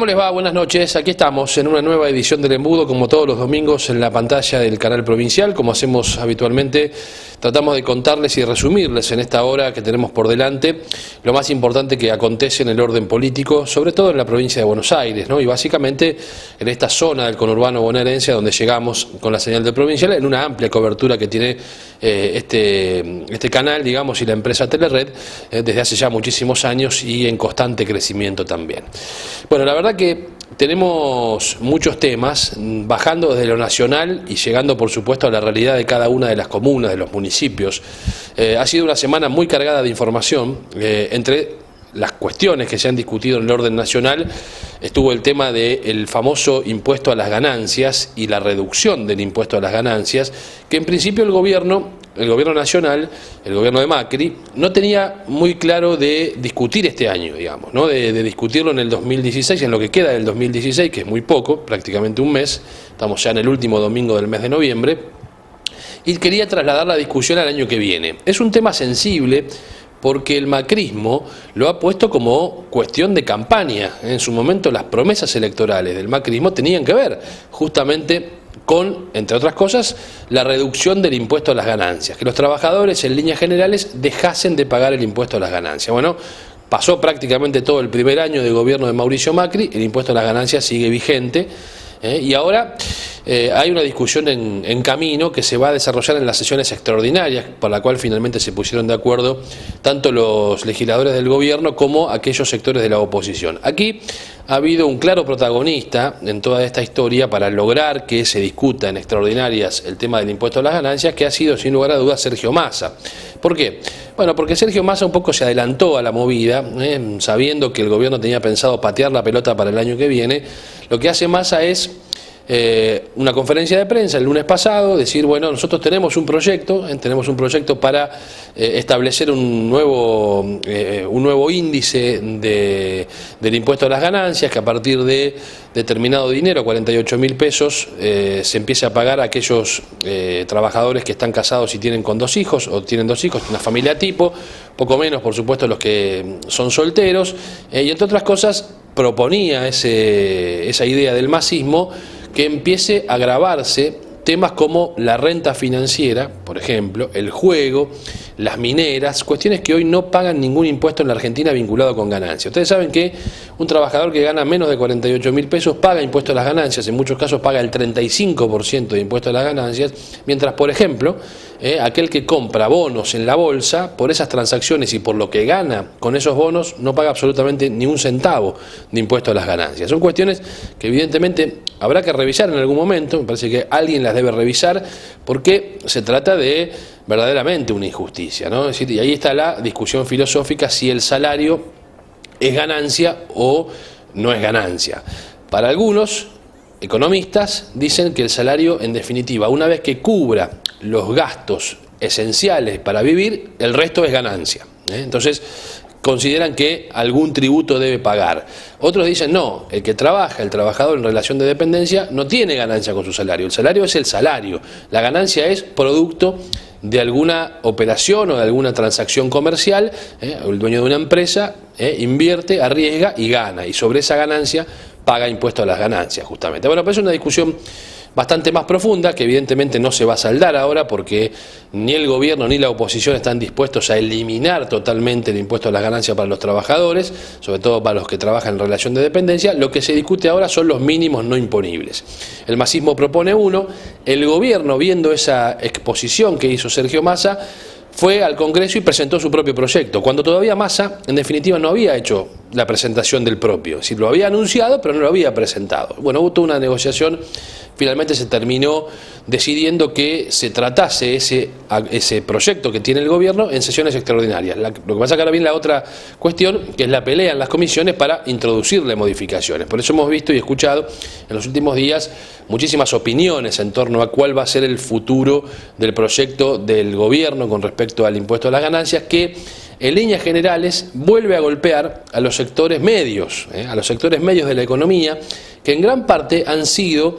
les va? Buenas noches. Aquí estamos en una nueva edición del Embudo, como todos los domingos, en la pantalla del canal provincial. Como hacemos habitualmente, tratamos de contarles y resumirles en esta hora que tenemos por delante lo más importante que acontece en el orden político, sobre todo en la provincia de Buenos Aires, ¿no? Y básicamente en esta zona del conurbano bonaerense, donde llegamos con la señal del provincial, en una amplia cobertura que tiene este canal, digamos, y la empresa Telered desde hace ya muchísimos años y en constante crecimiento también. Bueno, la verdad que tenemos muchos temas, bajando desde lo nacional y llegando, por supuesto, a la realidad de cada una de las comunas, de los municipios. Ha sido una semana muy cargada de información. Entre las cuestiones que se han discutido en el orden nacional estuvo el tema del famoso impuesto a las ganancias y la reducción del impuesto a las ganancias, que en principio el gobierno nacional, el gobierno de Macri, no tenía muy claro de discutir este año, digamos, ¿no? De discutirlo en el 2016, en lo que queda del 2016, que es muy poco, prácticamente un mes, estamos ya en el último domingo del mes de noviembre, y quería trasladar la discusión al año que viene. Es un tema sensible, porque el macrismo lo ha puesto como cuestión de campaña. En su momento las promesas electorales del macrismo tenían que ver justamente con, entre otras cosas, la reducción del impuesto a las ganancias, que los trabajadores en líneas generales dejasen de pagar el impuesto a las ganancias. Bueno, pasó prácticamente todo el primer año de gobierno de Mauricio Macri, el impuesto a las ganancias sigue vigente, y ahora hay una discusión en camino que se va a desarrollar en las sesiones extraordinarias, por la cual finalmente se pusieron de acuerdo tanto los legisladores del gobierno como aquellos sectores de la oposición. Aquí ha habido un claro protagonista en toda esta historia para lograr que se discuta en extraordinarias el tema del impuesto a las ganancias, que ha sido sin lugar a dudas Sergio Massa. ¿Por qué? Bueno, porque Sergio Massa un poco se adelantó a la movida, sabiendo que el gobierno tenía pensado patear la pelota para el año que viene. Lo que hace Massa es una conferencia de prensa el lunes pasado, decir, bueno, nosotros tenemos un proyecto para establecer un nuevo índice del impuesto a las ganancias, que a partir de determinado dinero, 48.000 pesos, se empiece a pagar a aquellos trabajadores que están casados y tienen dos hijos, una familia tipo, poco menos, por supuesto, los que son solteros, y entre otras cosas proponía esa idea del masismo, que empiece a agravarse temas como la renta financiera, por ejemplo, el juego, las mineras, cuestiones que hoy no pagan ningún impuesto en la Argentina vinculado con ganancias. Ustedes saben que un trabajador que gana menos de 48.000 pesos paga impuesto a las ganancias, en muchos casos paga el 35% de impuesto a las ganancias, mientras, por ejemplo, aquel que compra bonos en la bolsa, por esas transacciones y por lo que gana con esos bonos, no paga absolutamente ni un centavo de impuesto a las ganancias. Son cuestiones que evidentemente habrá que revisar en algún momento, me parece que alguien las debe revisar, porque se trata de verdaderamente una injusticia, ¿no? Es decir, y ahí está la discusión filosófica, si el salario es ganancia o no es ganancia. Para algunos economistas dicen que el salario, en definitiva, una vez que cubra los gastos esenciales para vivir, el resto es ganancia. Entonces, consideran que algún tributo debe pagar. Otros dicen, no, el que trabaja, el trabajador en relación de dependencia, no tiene ganancia con su salario. El salario es el salario. La ganancia es producto de alguna operación o de alguna transacción comercial. El dueño de una empresa invierte, arriesga y gana. Y sobre esa ganancia paga impuesto a las ganancias, justamente. Bueno, pues es una discusión bastante más profunda, que evidentemente no se va a saldar ahora, porque ni el gobierno ni la oposición están dispuestos a eliminar totalmente el impuesto a las ganancias para los trabajadores, sobre todo para los que trabajan en relación de dependencia. Lo que se discute ahora son los mínimos no imponibles. El masismo propone uno, el gobierno, viendo esa exposición que hizo Sergio Massa, fue al Congreso y presentó su propio proyecto, cuando todavía Massa, en definitiva, no había hecho la presentación del propio. Es decir, lo había anunciado, pero no lo había presentado. Bueno, hubo toda una negociación, finalmente se terminó decidiendo que se tratase ese proyecto que tiene el gobierno en sesiones extraordinarias. Lo que pasa es que ahora viene la otra cuestión, que es la pelea en las comisiones para introducirle modificaciones. Por eso hemos visto y escuchado en los últimos días muchísimas opiniones en torno a cuál va a ser el futuro del proyecto del gobierno con respecto al impuesto a las ganancias, que en líneas generales vuelve a golpear a los sectores medios de la economía, que en gran parte han sido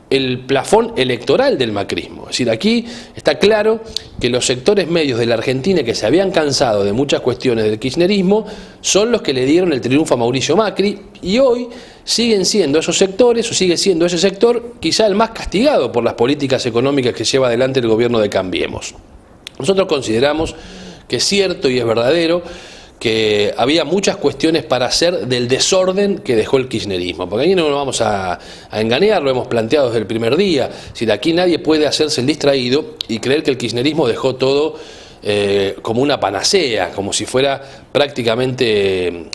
el plafón electoral del macrismo. Es decir, aquí está claro que los sectores medios de la Argentina que se habían cansado de muchas cuestiones del kirchnerismo son los que le dieron el triunfo a Mauricio Macri, y hoy siguen siendo esos sectores, o sigue siendo ese sector quizá el más castigado por las políticas económicas que lleva adelante el gobierno de Cambiemos. Nosotros consideramos que es cierto y es verdadero que había muchas cuestiones para hacer del desorden que dejó el kirchnerismo, porque aquí no nos vamos a engañar, lo hemos planteado desde el primer día. Si de aquí nadie puede hacerse el distraído y creer que el kirchnerismo dejó todo como una panacea, como si fuera prácticamente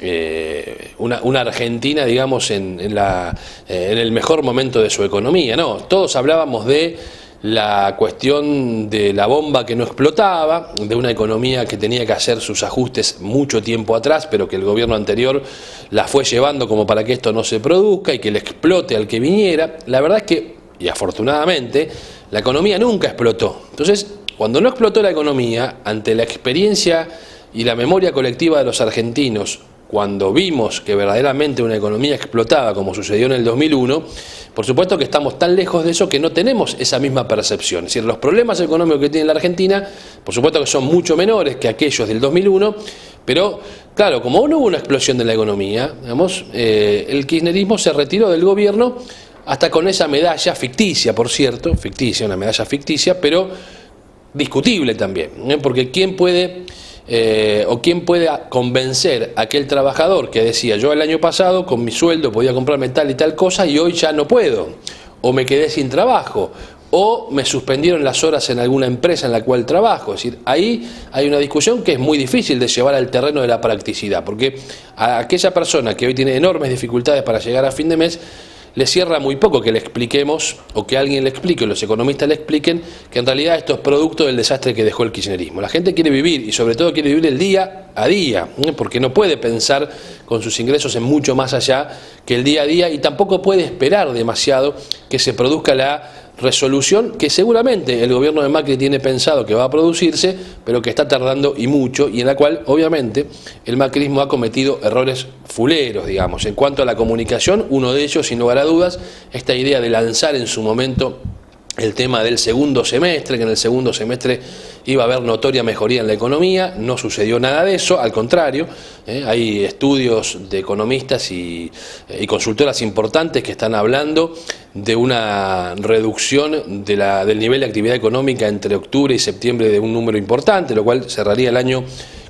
una Argentina, digamos, en el mejor momento de su economía. No, todos hablábamos de la cuestión de la bomba que no explotaba, de una economía que tenía que hacer sus ajustes mucho tiempo atrás, pero que el gobierno anterior la fue llevando como para que esto no se produzca y que le explote al que viniera. La verdad es que, y afortunadamente, la economía nunca explotó. Entonces, cuando no explotó la economía, ante la experiencia y la memoria colectiva de los argentinos, cuando vimos que verdaderamente una economía explotaba, como sucedió en el 2001, por supuesto que estamos tan lejos de eso que no tenemos esa misma percepción. Es decir, los problemas económicos que tiene la Argentina, por supuesto que son mucho menores que aquellos del 2001, pero claro, como no hubo una explosión de la economía, digamos, el kirchnerismo se retiró del gobierno hasta con esa medalla ficticia, por cierto, ficticia, una medalla ficticia, pero discutible también, porque ¿quién puede convencer a aquel trabajador que decía: yo el año pasado con mi sueldo podía comprarme tal y tal cosa y hoy ya no puedo, o me quedé sin trabajo, o me suspendieron las horas en alguna empresa en la cual trabajo? Es decir, ahí hay una discusión que es muy difícil de llevar al terreno de la practicidad, porque a aquella persona que hoy tiene enormes dificultades para llegar a fin de mes, le cierra muy poco que le expliquemos, o que alguien le explique, o los economistas le expliquen, que en realidad esto es producto del desastre que dejó el kirchnerismo. La gente quiere vivir, y sobre todo quiere vivir el día a día, porque no puede pensar con sus ingresos en mucho más allá que el día a día, y tampoco puede esperar demasiado que se produzca la resolución que seguramente el gobierno de Macri tiene pensado que va a producirse, pero que está tardando y mucho, y en la cual obviamente el macrismo ha cometido errores fuleros, digamos. En cuanto a la comunicación, uno de ellos, sin lugar a dudas, esta idea de lanzar en su momento el tema del segundo semestre, que en el segundo semestre iba a haber notoria mejoría en la economía. No sucedió nada de eso, al contrario, hay estudios de economistas y consultoras importantes que están hablando de una reducción del nivel de actividad económica entre octubre y septiembre de un número importante, lo cual cerraría el año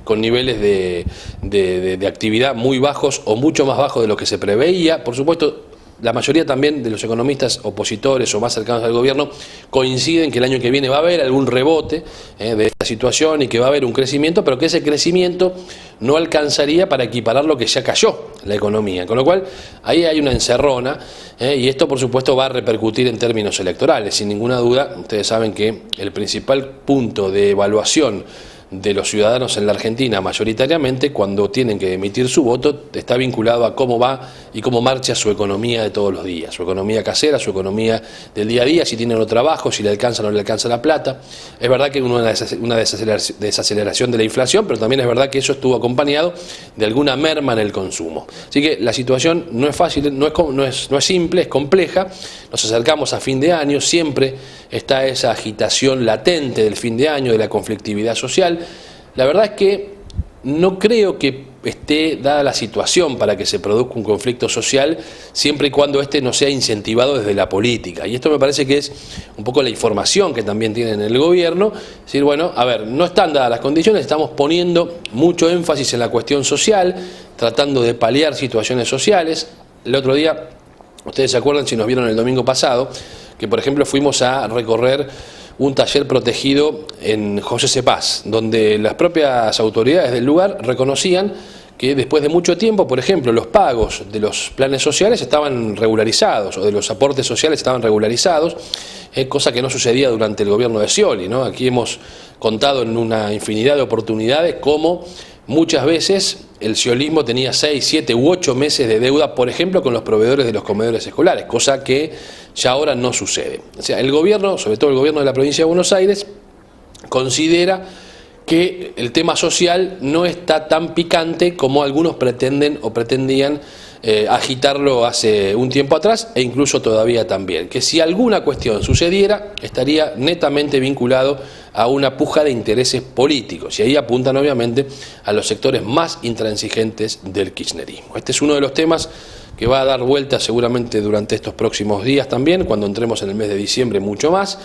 con niveles de actividad muy bajos o mucho más bajos de lo que se preveía. Por supuesto, la mayoría también de los economistas opositores o más cercanos al gobierno coinciden que el año que viene va a haber algún rebote de esta situación y que va a haber un crecimiento, pero que ese crecimiento no alcanzaría para equiparar lo que ya cayó la economía. Con lo cual, ahí hay una encerrona, y esto por supuesto va a repercutir en términos electorales. Sin ninguna duda, ustedes saben que el principal punto de evaluación de los ciudadanos en la Argentina, mayoritariamente, cuando tienen que emitir su voto, está vinculado a cómo va y cómo marcha su economía de todos los días, su economía casera, su economía del día a día, si tienen o trabajo, si le alcanza o no le alcanza la plata. Es verdad que una desaceleración de la inflación, pero también es verdad que eso estuvo acompañado de alguna merma en el consumo. Así que la situación no es fácil, no es simple, es compleja. Nos acercamos a fin de año, siempre está esa agitación latente del fin de año, de la conflictividad social. La verdad es que no creo que esté dada la situación para que se produzca un conflicto social, siempre y cuando este no sea incentivado desde la política. Y esto me parece que es un poco la información que también tienen en el gobierno. Es decir, bueno, a ver, no están dadas las condiciones, estamos poniendo mucho énfasis en la cuestión social, tratando de paliar situaciones sociales. El otro día, ustedes se acuerdan, si nos vieron el domingo pasado, que por ejemplo fuimos a recorrer un taller protegido en José Cepaz, donde las propias autoridades del lugar reconocían que después de mucho tiempo, por ejemplo, los pagos de los planes sociales estaban regularizados, o de los aportes sociales estaban regularizados, cosa que no sucedía durante el gobierno de Scioli, ¿no? Aquí hemos contado en una infinidad de oportunidades cómo muchas veces el sciolismo tenía 6, 7 u 8 meses de deuda, por ejemplo, con los proveedores de los comedores escolares, cosa que ya ahora no sucede. O sea, el gobierno, sobre todo el gobierno de la provincia de Buenos Aires, considera que el tema social no está tan picante como algunos pretenden o pretendían agitarlo hace un tiempo atrás e incluso todavía también, que si alguna cuestión sucediera estaría netamente vinculado a una puja de intereses políticos, y ahí apuntan obviamente a los sectores más intransigentes del kirchnerismo. Este es uno de los temas que va a dar vuelta seguramente durante estos próximos días también, cuando entremos en el mes de diciembre mucho más,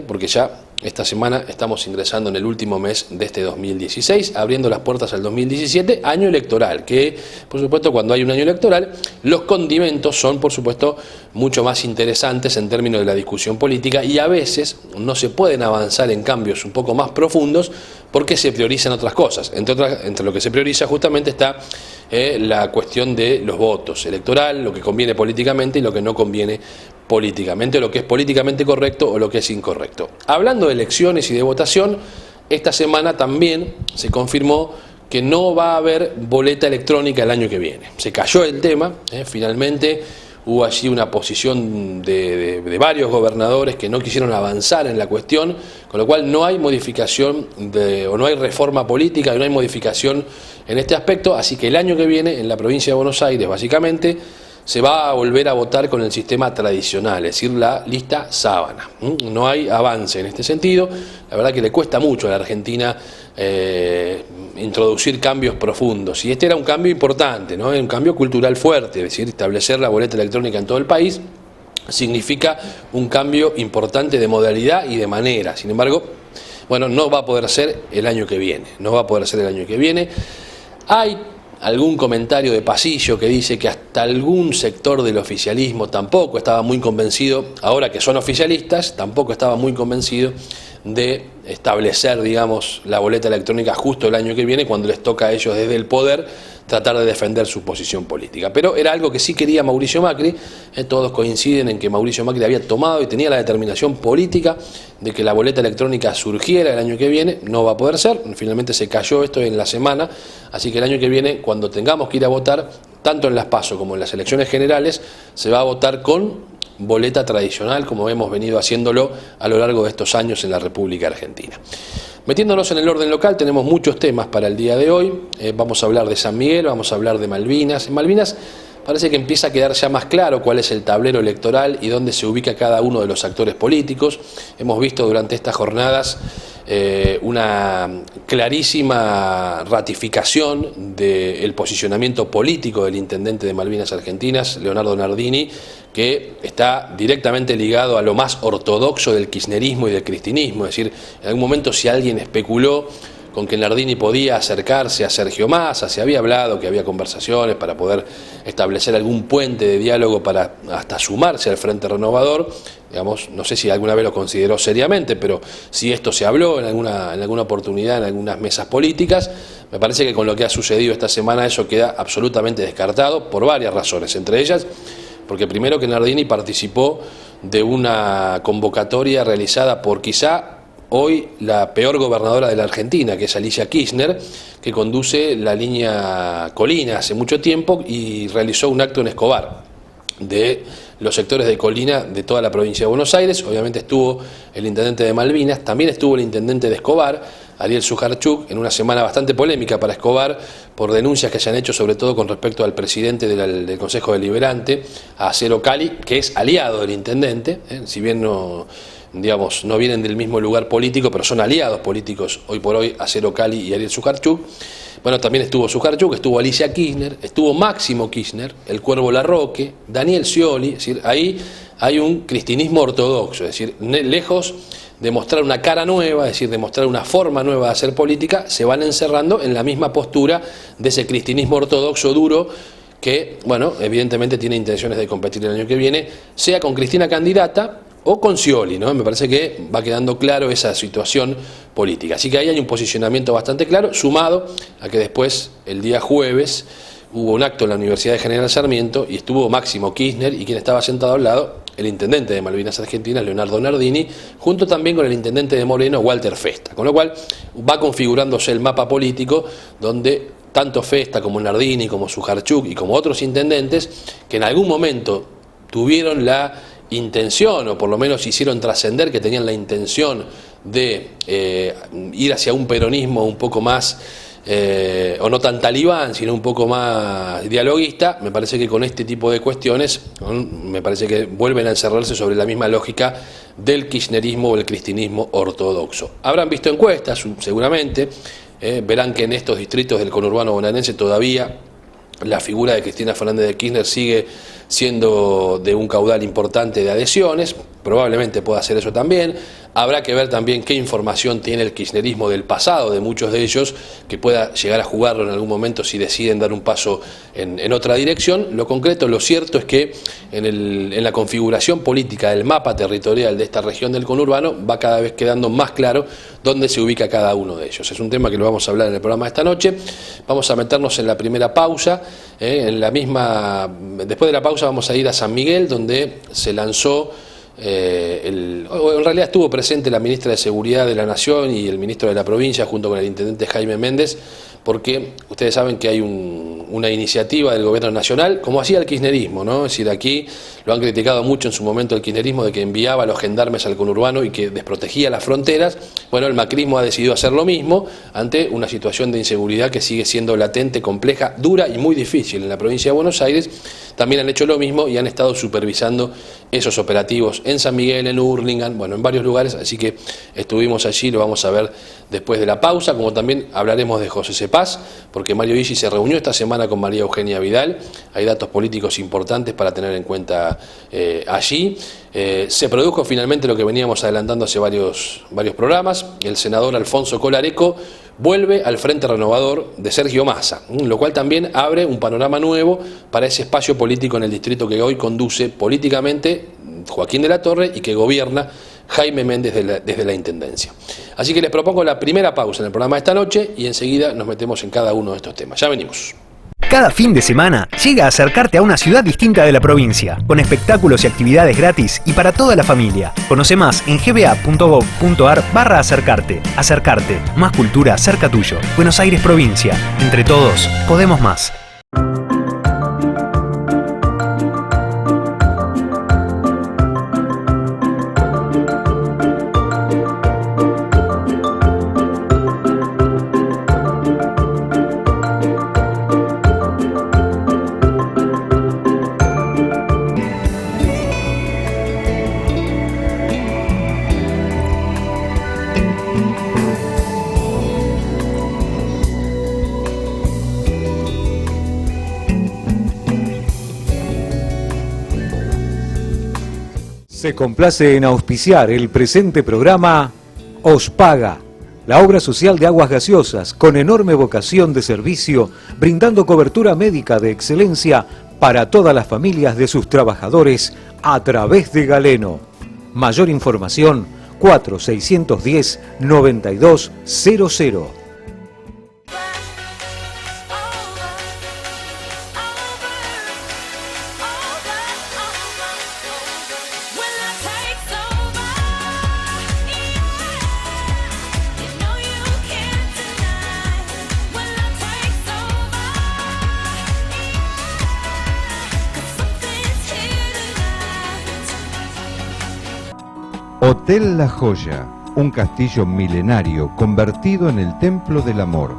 porque ya esta semana estamos ingresando en el último mes de este 2016, abriendo las puertas al 2017, año electoral, que por supuesto cuando hay un año electoral los condimentos son por supuesto mucho más interesantes en términos de la discusión política, y a veces no se pueden avanzar en cambios un poco más profundos porque se priorizan otras cosas. Entre lo que se prioriza justamente está la cuestión de los votos electoral, lo que conviene políticamente y lo que no conviene políticamente, lo que es políticamente correcto o lo que es incorrecto. Hablando de elecciones y de votación, esta semana también se confirmó que no va a haber boleta electrónica el año que viene. Se cayó el tema, finalmente hubo allí una posición de varios gobernadores que no quisieron avanzar en la cuestión, con lo cual no hay modificación o no hay reforma política, no hay modificación en este aspecto, así que el año que viene en la provincia de Buenos Aires básicamente se va a volver a votar con el sistema tradicional, es decir, la lista sábana. No hay avance en este sentido, la verdad que le cuesta mucho a la Argentina introducir cambios profundos, y este era un cambio importante, ¿no? Un cambio cultural fuerte, es decir, establecer la boleta electrónica en todo el país significa un cambio importante de modalidad y de manera. Sin embargo, bueno, no va a poder ser el año que viene, no va a poder ser el año que viene. Hay algún comentario de pasillo que dice que hasta algún sector del oficialismo tampoco estaba muy convencido, ahora que son oficialistas, tampoco estaba muy convencido de establecer, digamos, la boleta electrónica justo el año que viene, cuando les toca a ellos desde el poder tratar de defender su posición política. Pero era algo que sí quería Mauricio Macri, todos coinciden en que Mauricio Macri había tomado y tenía la determinación política de que la boleta electrónica surgiera el año que viene. No va a poder ser, finalmente se cayó esto en la semana, así que el año que viene, cuando tengamos que ir a votar, tanto en las PASO como en las elecciones generales, se va a votar con boleta tradicional, como hemos venido haciéndolo a lo largo de estos años en la República Argentina. Metiéndonos en el orden local, tenemos muchos temas para el día de hoy. Vamos a hablar de San Miguel, vamos a hablar de Malvinas. En Malvinas parece que empieza a quedar ya más claro cuál es el tablero electoral y dónde se ubica cada uno de los actores políticos. Hemos visto durante estas jornadas una clarísima ratificación del posicionamiento político del intendente de Malvinas Argentinas, Leonardo Nardini, que está directamente ligado a lo más ortodoxo del kirchnerismo y del cristinismo. Es decir, en algún momento, si alguien especuló con que Nardini podía acercarse a Sergio Massa, se había hablado que había conversaciones para poder establecer algún puente de diálogo para hasta sumarse al Frente Renovador, digamos, no sé si alguna vez lo consideró seriamente, pero si esto se habló en alguna oportunidad, en algunas mesas políticas, me parece que con lo que ha sucedido esta semana eso queda absolutamente descartado por varias razones, entre ellas porque primero que Nardini participó de una convocatoria realizada por quizá hoy la peor gobernadora de la Argentina, que es Alicia Kirchner, que conduce la línea Colina hace mucho tiempo, y realizó un acto en Escobar de los sectores de Colina de toda la provincia de Buenos Aires. Obviamente estuvo el intendente de Malvinas, también estuvo el intendente de Escobar, Ariel Sujarchuk, en una semana bastante polémica para Escobar por denuncias que se han hecho sobre todo con respecto al presidente del Consejo Deliberante, a Acero Cali, que es aliado del intendente, si bien no vienen del mismo lugar político, pero son aliados políticos hoy por hoy, Acero Cali y Ariel Sujarchuk. Bueno, también estuvo Sujarchuk, estuvo Alicia Kirchner, estuvo Máximo Kirchner, el Cuervo Larroque, Daniel Scioli. Es decir, ahí hay un cristinismo ortodoxo, es decir, lejos de mostrar una cara nueva, es decir, de mostrar una forma nueva de hacer política, se van encerrando en la misma postura de ese cristinismo ortodoxo duro que, bueno, evidentemente tiene intenciones de competir el año que viene, sea con Cristina candidata o con Scioli, ¿no? Me parece que va quedando claro esa situación política. Así que ahí hay un posicionamiento bastante claro, sumado a que después, el día jueves, hubo un acto en la Universidad de General Sarmiento y estuvo Máximo Kirchner, y quien estaba sentado al lado, el intendente de Malvinas Argentinas, Leonardo Nardini, junto también con el intendente de Moreno, Walter Festa. Con lo cual va configurándose el mapa político donde tanto Festa como Nardini, como Sujarchuk y como otros intendentes que en algún momento tuvieron la intención, o por lo menos hicieron trascender que tenían la intención de ir hacia un peronismo un poco más o no tan talibán, sino un poco más dialoguista, me parece que con este tipo de cuestiones, me parece que vuelven a encerrarse sobre la misma lógica del kirchnerismo o el cristinismo ortodoxo. Habrán visto encuestas, seguramente, verán que en estos distritos del conurbano bonaerense todavía la figura de Cristina Fernández de Kirchner sigue siendo de un caudal importante de adhesiones, probablemente pueda hacer eso también. Habrá que ver también qué información tiene el kirchnerismo del pasado de muchos de ellos, que pueda llegar a jugarlo en algún momento si deciden dar un paso en otra dirección. Lo concreto, lo cierto es que en la configuración política del mapa territorial de esta región del conurbano va cada vez quedando más claro dónde se ubica cada uno de ellos. Es un tema que lo vamos a hablar en el programa de esta noche. Vamos a meternos en la primera pausa. Después de la pausa vamos a ir a San Miguel, donde se lanzó, en realidad estuvo presente la ministra de Seguridad de la Nación y el ministro de la provincia junto con el intendente Jaime Méndez, porque ustedes saben que hay una iniciativa del gobierno nacional, como hacía el kirchnerismo, ¿no? Es decir, aquí lo han criticado mucho en su momento el kirchnerismo de que enviaba a los gendarmes al conurbano y que desprotegía las fronteras. Bueno, el macrismo ha decidido hacer lo mismo ante una situación de inseguridad que sigue siendo latente, compleja, dura y muy difícil en la provincia de Buenos Aires. También han hecho lo mismo y han estado supervisando esos operativos en San Miguel, en Hurlingham, bueno, en varios lugares, así que estuvimos allí, lo vamos a ver después de la pausa, como también hablaremos de José Cepaz, porque Mario Isi se reunió esta semana con María Eugenia Vidal. Hay datos políticos importantes para tener en cuenta allí. Se produjo finalmente lo que veníamos adelantando hace varios programas. El senador Alfonso Colareco vuelve al Frente Renovador de Sergio Massa, lo cual también abre un panorama nuevo para ese espacio político en el distrito que hoy conduce políticamente Joaquín de la Torre y que gobierna Jaime Méndez desde la Intendencia. Así que les propongo la primera pausa en el programa de esta noche y enseguida nos metemos en cada uno de estos temas. Ya venimos. Cada fin de semana llega a acercarte a una ciudad distinta de la provincia, con espectáculos y actividades gratis y para toda la familia. Conoce más en gba.gov.ar/acercarte. Acercarte, más cultura cerca tuyo. Buenos Aires provincia. Entre todos, podemos más. Se complace en auspiciar el presente programa Ospaga, la obra social de aguas gaseosas con enorme vocación de servicio, brindando cobertura médica de excelencia para todas las familias de sus trabajadores a través de Galeno. Mayor información 4610-9200. Hotel La Joya, un castillo milenario convertido en el templo del amor,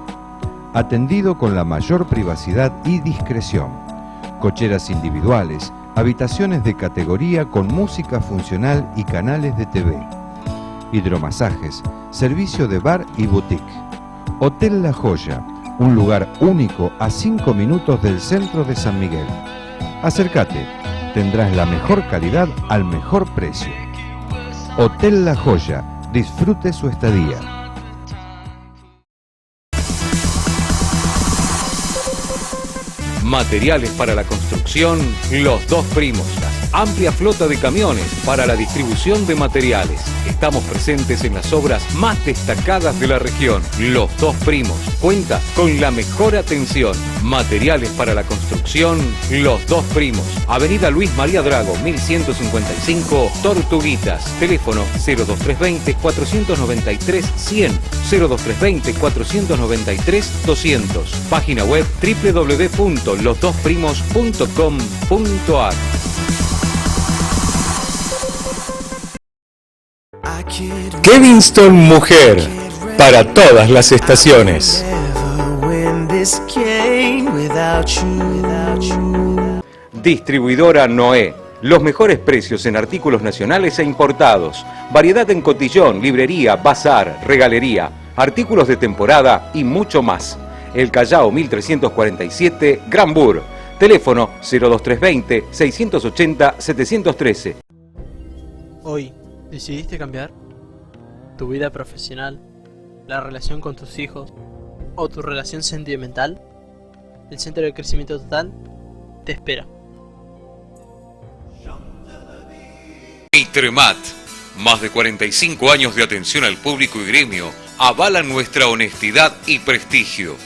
atendido con la mayor privacidad y discreción, cocheras individuales, habitaciones de categoría con música funcional y canales de TV, hidromasajes, servicio de bar y boutique. Hotel La Joya, un lugar único a 5 minutos del centro de San Miguel. Acércate, tendrás la mejor calidad al mejor precio. Hotel La Joya, disfrute su estadía. Materiales para la construcción, Los Dos Primos. Amplia flota de camiones para la distribución de materiales. Estamos presentes en las obras más destacadas de la región. Los Dos Primos cuenta con la mejor atención. Materiales para la construcción, Los Dos Primos. Avenida Luis María Drago, 1155, Tortuguitas. Teléfono 02320-493-100, 02320-493-200. Página web www.losdosprimos.com.ar. Kevinston Mujer, para todas las estaciones. this game without you. Distribuidora Noé. Los mejores precios en artículos nacionales e importados. Variedad en cotillón, librería, bazar, regalería, artículos de temporada y mucho más. El Callao 1347, Gran Bur. Teléfono 02320 680 713. Hoy, ¿decidiste cambiar? ¿Tu vida profesional? ¿La relación con tus hijos? ¿O tu relación sentimental? El Centro de Crecimiento Total te espera. Mitremat, más de 45 años de atención al público y gremio avalan nuestra honestidad y prestigio.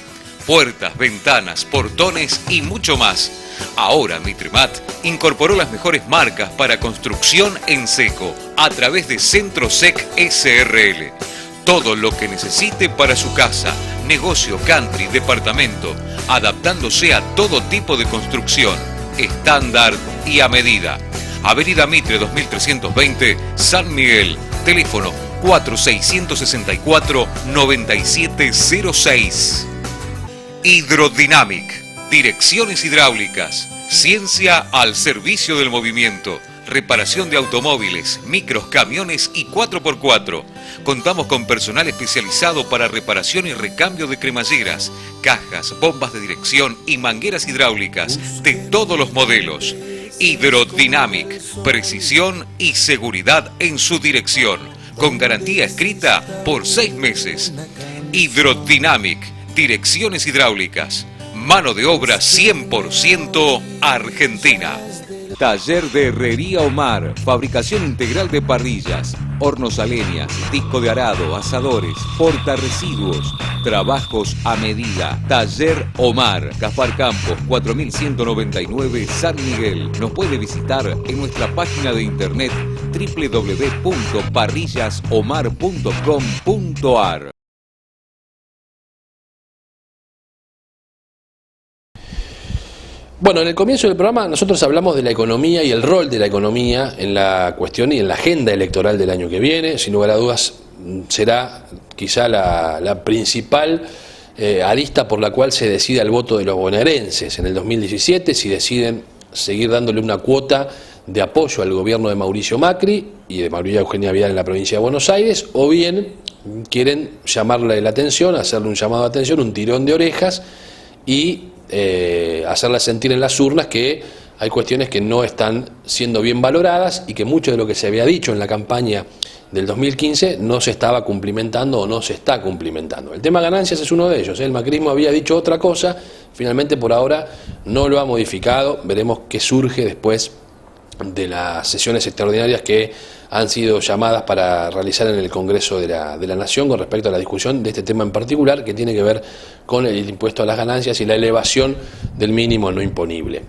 Puertas, ventanas, portones y mucho más. Ahora Mitremat incorporó las mejores marcas para construcción en seco a través de Centrosec SRL. Todo lo que necesite para su casa, negocio, country, departamento, adaptándose a todo tipo de construcción, estándar y a medida. Avenida Mitre 2320, San Miguel. Teléfono 4664-9706. Hydrodynamic. Direcciones hidráulicas. Ciencia al servicio del movimiento. Reparación de automóviles, micros, camiones y 4x4. Contamos con personal especializado para reparación y recambio de cremalleras, cajas, bombas de dirección y mangueras hidráulicas de todos los modelos. Hydrodynamic, precisión y seguridad en su dirección, con garantía escrita por 6 meses. Hydrodynamic, direcciones hidráulicas, mano de obra 100% argentina. Taller de Herrería Omar, fabricación integral de parrillas, hornos a leña, disco de arado, asadores, portarresiduos, trabajos a medida. Taller Omar, Gaspar Campos, 4199, San Miguel. Nos puede visitar en nuestra página de internet www.parrillasomar.com.ar. Bueno, en el comienzo del programa nosotros hablamos de la economía y el rol de la economía en la cuestión y en la agenda electoral del año que viene. Sin lugar a dudas será quizá la principal arista por la cual se decida el voto de los bonaerenses en el 2017, si deciden seguir dándole una cuota de apoyo al gobierno de Mauricio Macri y de María Eugenia Vidal en la provincia de Buenos Aires, o bien quieren llamarle la atención, hacerle un llamado de atención, un tirón de orejas y hacerla sentir en las urnas que hay cuestiones que no están siendo bien valoradas y que mucho de lo que se había dicho en la campaña del 2015 no se estaba cumplimentando o no se está cumplimentando. El tema ganancias es uno de ellos. El macrismo había dicho otra cosa, finalmente por ahora no lo ha modificado. Veremos qué surge después de las sesiones extraordinarias que han sido llamadas para realizar en el Congreso de la Nación con respecto a la discusión de este tema en particular, que tiene que ver con el impuesto a las ganancias y la elevación del mínimo no imponible.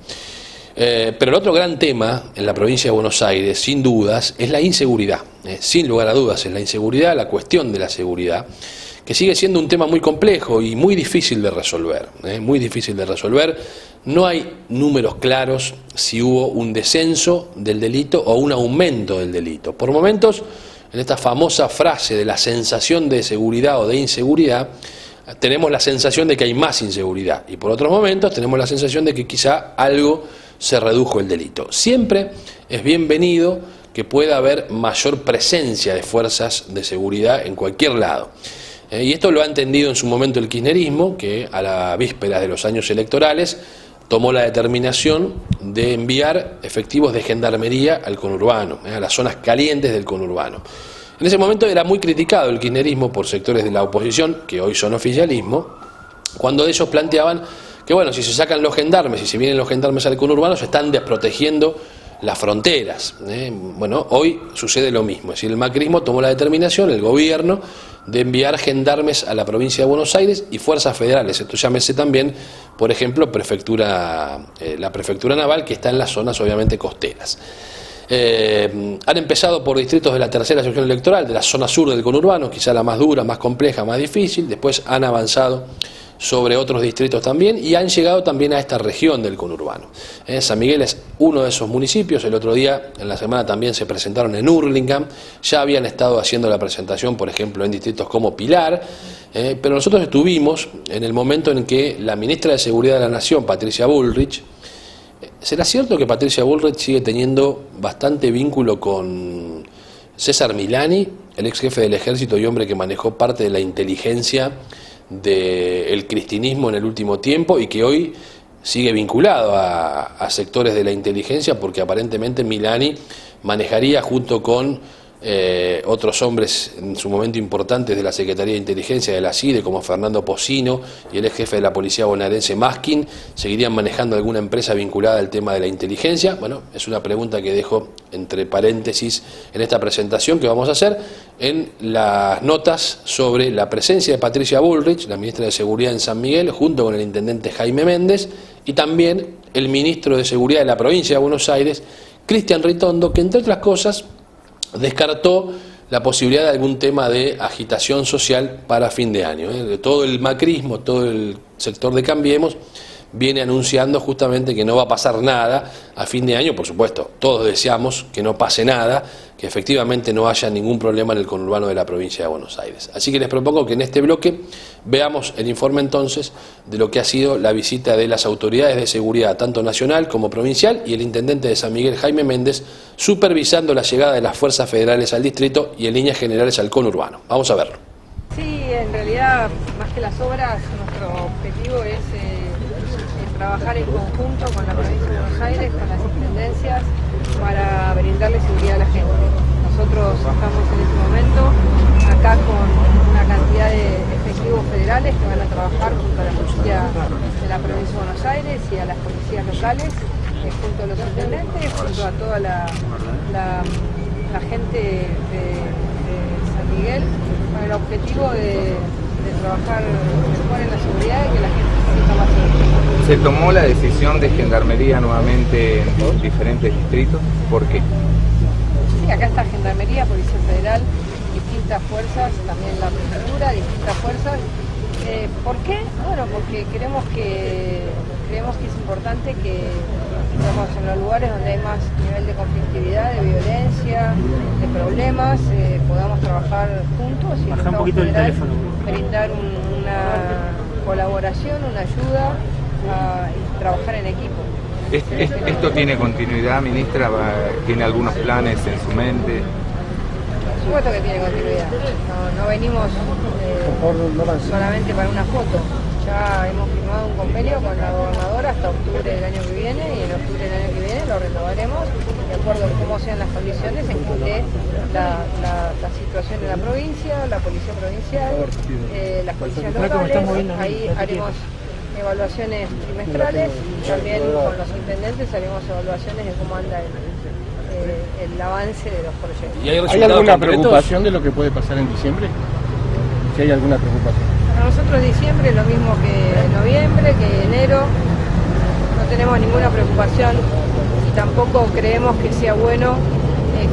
Pero el otro gran tema en la provincia de Buenos Aires, sin dudas, es la inseguridad. Sin lugar a dudas, es la inseguridad, la cuestión de la seguridad, que sigue siendo un tema muy complejo y muy difícil de resolver. Muy difícil de resolver. No hay números claros si hubo un descenso del delito o un aumento del delito. Por momentos, en esta famosa frase de la sensación de seguridad o de inseguridad, tenemos la sensación de que hay más inseguridad. Y por otros momentos tenemos la sensación de que quizá algo se redujo el delito. Siempre es bienvenido que pueda haber mayor presencia de fuerzas de seguridad en cualquier lado. Y esto lo ha entendido en su momento el kirchnerismo, que a la víspera de los años electorales tomó la determinación de enviar efectivos de gendarmería al conurbano, a las zonas calientes del conurbano. En ese momento era muy criticado el kirchnerismo por sectores de la oposición, que hoy son oficialismo, cuando ellos planteaban que bueno, si se sacan los gendarmes y si vienen los gendarmes al conurbano se están desprotegiendo las fronteras. Bueno, hoy sucede lo mismo, es decir, el macrismo tomó la determinación, el gobierno, de enviar gendarmes a la provincia de Buenos Aires y fuerzas federales. Esto llámese también, por ejemplo, la prefectura naval, que está en las zonas obviamente costeras. Han empezado por distritos de la tercera sección electoral, de la zona sur del conurbano, quizá la más dura, más compleja, más difícil. Después han avanzado sobre otros distritos también, y han llegado también a esta región del conurbano. San Miguel es uno de esos municipios. El otro día, en la semana, también se presentaron en Hurlingham. Ya habían estado haciendo la presentación, por ejemplo, en distritos como Pilar, pero nosotros estuvimos en el momento en que la ministra de Seguridad de la Nación, Patricia Bullrich. ¿Será cierto que Patricia Bullrich sigue teniendo bastante vínculo con César Milani, el ex jefe del ejército y hombre que manejó parte de la inteligencia del cristinismo en el último tiempo, y que hoy sigue vinculado a sectores de la inteligencia, porque aparentemente Milani manejaría junto con otros hombres en su momento importantes de la Secretaría de Inteligencia de la CIDE, como Fernando Pocino y el ex jefe de la policía bonaerense Maskin, seguirían manejando alguna empresa vinculada al tema de la inteligencia? Bueno, es una pregunta que dejo entre paréntesis en esta presentación que vamos a hacer en las notas sobre la presencia de Patricia Bullrich, la ministra de Seguridad en San Miguel, junto con el intendente Jaime Méndez, y también el ministro de Seguridad de la provincia de Buenos Aires, Cristian Ritondo, que entre otras cosas descartó la posibilidad de algún tema de agitación social para fin de año. Todo el macrismo, todo el sector de Cambiemos viene anunciando justamente que no va a pasar nada a fin de año. Por supuesto, todos deseamos que no pase nada, que efectivamente no haya ningún problema en el conurbano de la provincia de Buenos Aires. Así que les propongo que en este bloque veamos el informe entonces de lo que ha sido la visita de las autoridades de seguridad, tanto nacional como provincial, y el intendente de San Miguel, Jaime Méndez, supervisando la llegada de las fuerzas federales al distrito y en líneas generales al conurbano. Vamos a verlo. Sí, en realidad, más que las obras, nuestro objetivo es trabajar en conjunto con la provincia de Buenos Aires, con las intendencias, para brindarle seguridad a la gente. Nosotros estamos en este momento acá con una cantidad de efectivos federales que van a trabajar junto a la policía de la provincia de Buenos Aires y a las policías locales, junto a los intendentes, junto a toda la gente de San Miguel, con el objetivo de trabajar mejor en la seguridad y que la gente se sienta más segura. Se tomó la decisión de Gendarmería nuevamente en diferentes distritos. ¿Por qué? Sí, acá está Gendarmería, Policía Federal, distintas fuerzas, también la Prefectura, distintas fuerzas. ¿Por qué? Bueno, porque creemos que es importante que, digamos, en los lugares donde hay más nivel de conflictividad, de violencia, de problemas, podamos trabajar juntos y bajar un poquito el teléfono, brindar una colaboración, una ayuda y trabajar en equipo. ¿Esto tiene continuidad, ministra? ¿Tiene algunos planes en su mente? Por supuesto que tiene continuidad. No venimos solamente para una foto. Ya hemos firmado un convenio con la gobernadora hasta octubre del año que viene, y en octubre del año que viene lo renovaremos de acuerdo a cómo sean las condiciones en que esté la situación en la provincia, la policía provincial, las policías locales. Ahí haremos evaluaciones trimestrales y también con los intendentes haremos evaluaciones de cómo anda el avance de los proyectos. ¿Hay alguna preocupación de lo que puede pasar en diciembre? Si hay alguna preocupación. Para nosotros diciembre es lo mismo que noviembre, que enero. No tenemos ninguna preocupación y tampoco creemos que sea bueno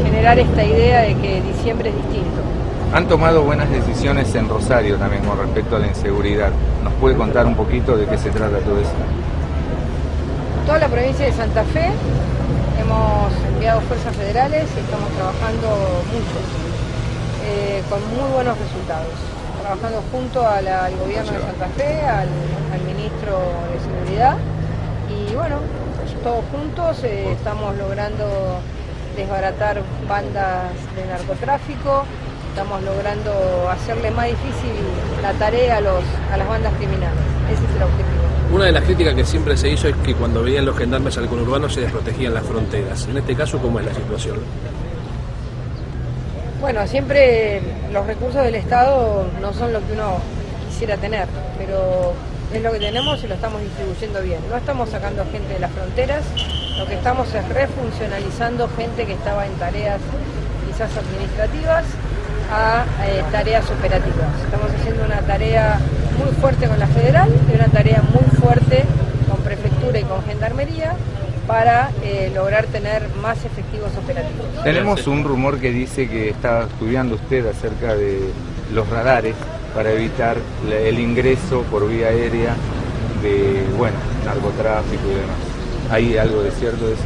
generar esta idea de que diciembre es distinto. Han tomado buenas decisiones en Rosario también con respecto a la inseguridad. ¿Nos puede contar un poquito de qué se trata todo eso? Toda la provincia de Santa Fe hemos enviado fuerzas federales y estamos trabajando mucho, con muy buenos resultados. Trabajando junto al gobierno de Santa Fe, al ministro de Seguridad, y bueno, todos juntos estamos logrando desbaratar bandas de narcotráfico, estamos logrando hacerle más difícil la tarea a las bandas criminales. Ese es el objetivo. Una de las críticas que siempre se hizo es que cuando venían los gendarmes al conurbano se desprotegían las fronteras. En este caso, ¿cómo es la situación? Bueno, siempre los recursos del Estado no son lo que uno quisiera tener, pero es lo que tenemos y lo estamos distribuyendo bien. No estamos sacando gente de las fronteras, lo que estamos es refuncionalizando gente que estaba en tareas quizás administrativas a tareas operativas. Estamos haciendo una tarea muy fuerte con la federal y una tarea muy fuerte con prefectura y con gendarmería para lograr tener más efectivos operativos. Tenemos un rumor que dice que está estudiando usted acerca de los radares para evitar el ingreso por vía aérea de, bueno, narcotráfico y demás. ¿Hay algo de cierto de eso?